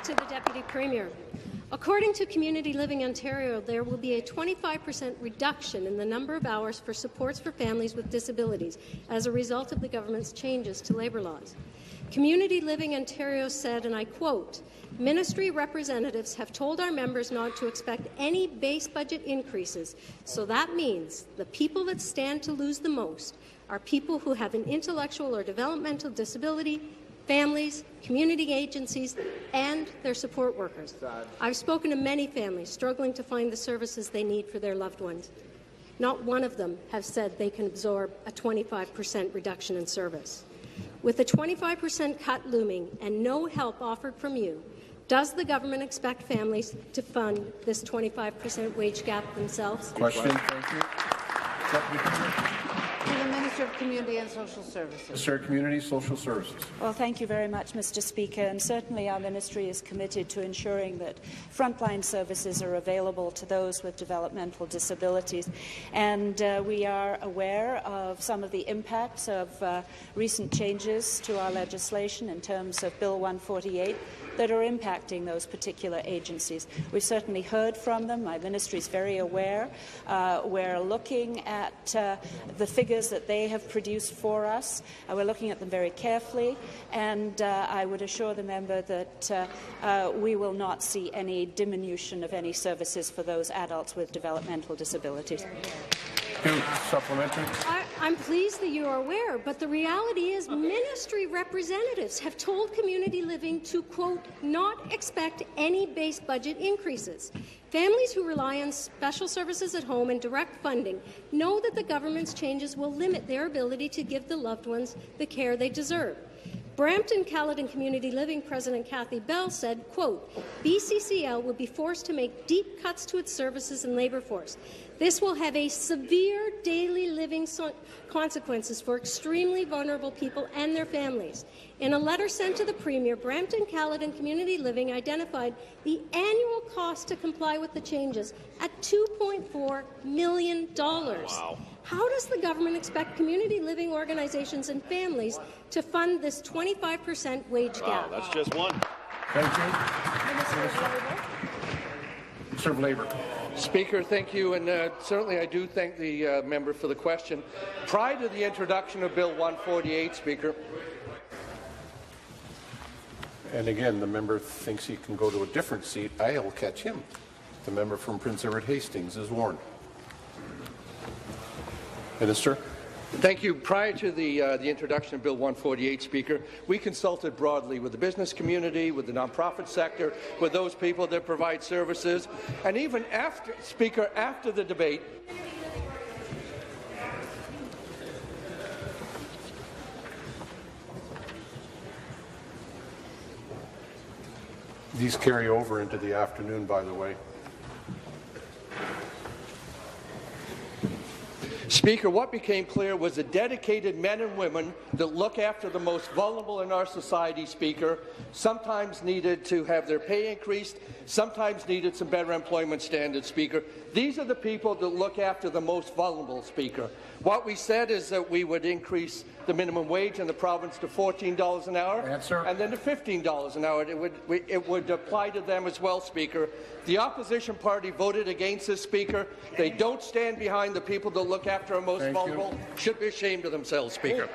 to the Deputy Premier. According to Community Living Ontario, there will be a 25% reduction in the number of hours for supports for families with disabilities as a result of the government's changes to labour laws. Community Living Ontario said, and I quote, "Ministry representatives have told our members not to expect any base budget increases, so that means the people that stand to lose the most are people who have an intellectual or developmental disability, families, community agencies, and their support workers. I've spoken to many families struggling to find the services they need for their loved ones. Not one of them has said they can absorb a 25% reduction in service. With a 25% cut looming and no help offered from you, does the government expect families to fund this 25% wage gap themselves?" Question. Thank you. To the Minister of Community and Social Services. Minister of Community Social Services. Well, thank you very much, Mr. Speaker. And certainly our ministry is committed to ensuring that frontline services are available to those with developmental disabilities. And we are aware of some of the impacts of recent changes to our legislation in terms of Bill 148 that are impacting those particular agencies. We've certainly heard from them. My ministry is very aware. We're looking at the figures that they have produced for us. We're looking at them very carefully, and I would assure the member that we will not see any diminution of any services for those adults with developmental disabilities. Supplementary. I'm pleased that you are aware, but the reality is ministry representatives have told Community Living to, quote, "not expect any base budget increases." Families who rely on special services at home and direct funding know that the government's changes will limit their ability to give the loved ones the care they deserve. Brampton Caledon Community Living President Kathy Bell said, quote, "BCCL will be forced to make deep cuts to its services and labour force. This will have a severe daily living consequences for extremely vulnerable people and their families." In a letter sent to the Premier, Brampton Caledon Community Living identified the annual cost to comply with the changes at $2.4 million. Wow. How does the government expect community living organizations and families to fund this 25% wage gap? That's just one. Thank you. Minister of Labour. Speaker, thank you, and certainly I do thank the member for the question. Prior to the introduction of Bill 148, Speaker, And again, the member thinks he can go to a different seat. I'll catch him. The member from Prince Edward Hastings is warned. Minister. Thank you. Prior to the introduction of Bill 148, Speaker, we consulted broadly with the business community, with the nonprofit sector, with those people that provide services, and even after, Speaker, after the debate, These carry over into the afternoon, by the way. Speaker, what became clear was the dedicated men and women that look after the most vulnerable in our society, Speaker, sometimes needed to have their pay increased, sometimes needed some better employment standards, Speaker. These are the people that look after the most vulnerable, Speaker. What we said is that we would increase the minimum wage in the province to $14 an hour, and then to $15 an hour. It would apply to them as well, Speaker. The opposition party voted against this, Speaker. They don't stand behind the people that look after our most vulnerable. Should be ashamed of themselves, Speaker.